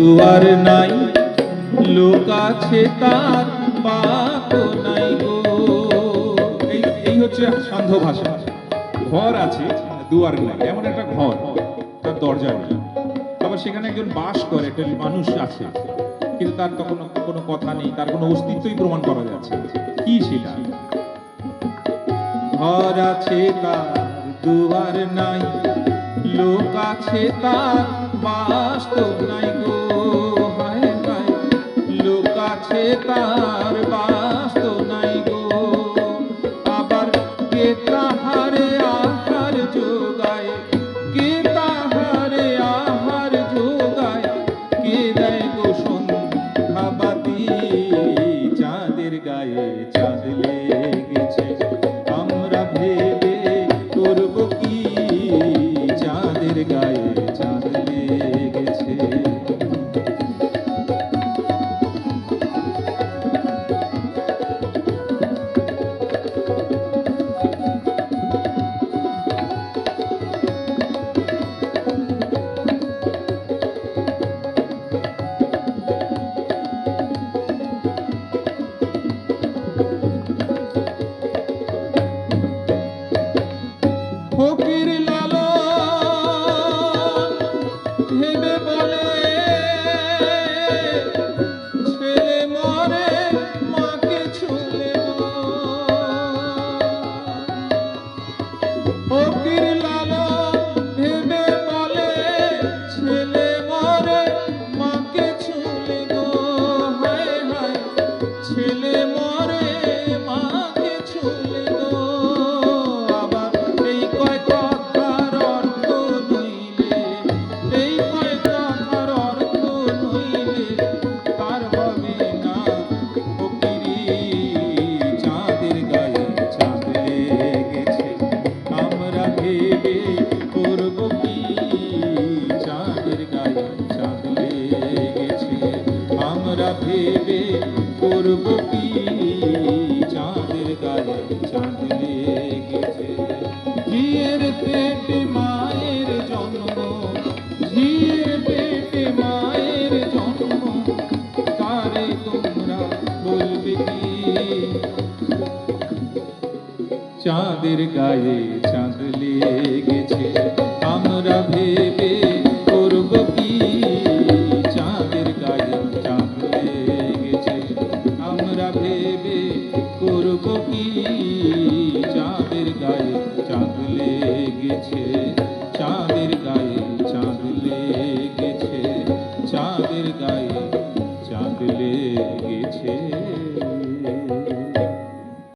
দুয়ার নাই লোক আছে তার বাত নাই গো। এই হচ্ছে সান্ধ্য ভাষা। ঘর আছে, দুয়ার নাই, এমন একটা ঘর, তার দরজা নেই, আবার সেখানে একজন বাস করে, একটা মানুষ আছে, কিন্তু তার তখন কোনো কথা নেই, তার কোনো অস্তিত্বই প্রমাণ করা যাচ্ছে। কি সেটা? ঘর আছে তার দুয়ার নাই, লোক আছে তার বাস তো নাই গো। হায় হায়, লোক আছে তার বাস তো নাই গো। আবার কে তাহারে আহার যোগায়, কে তাহারে আহার যোগায়, কে দেয় গো সন্ধ্যা বাতি। চাঁদের গায়ে চাঁদ লেগেছে, আমরা ভেবে করব কি। চাঁদের গায়ে চাঁদ লেগেছে। ফকির লালন ভেবে বলে, ছেলে মরে মাকে ছুলে গো। ফকির লালন ভেবে বলে, ছেলে মরে মাকে ছুলে গো। হায় হায়, ছেলে মরে মাকে ছুলে গো। আবার এই কয় কথার অর্থ নইলে, এই কয় কথার অর্থ নইলে তার হবে না ফকিরি। চাঁদের গায়ে চাঁদ লেগেছে, আমরা ভেবে করব কি। চাঁদের গায়ে চাঁদ লেগেছে, আমরা ভেবে করব কি। চাঁদের গায়ে চাঁদ লেগেছে। ঝিয়ের পেটে মায়ের জন্ম, ঝিয়ের পেটে মায়ের জন্ম, তারে তোমরা বলবে কি। চাঁদের গায়ে চাঁদ লেগেছে, আমরা ভেবে করব কি। চাঁদের গায়ে চাঁদ লেগেছে, আমরা ভেবে করব কি। চাঁদের গায়ে চাঁদ লেগেছে, চাঁদের গায়ে চাঁদ লেগেছে, চাঁদের গায়ে চাঁদ লেগেছে।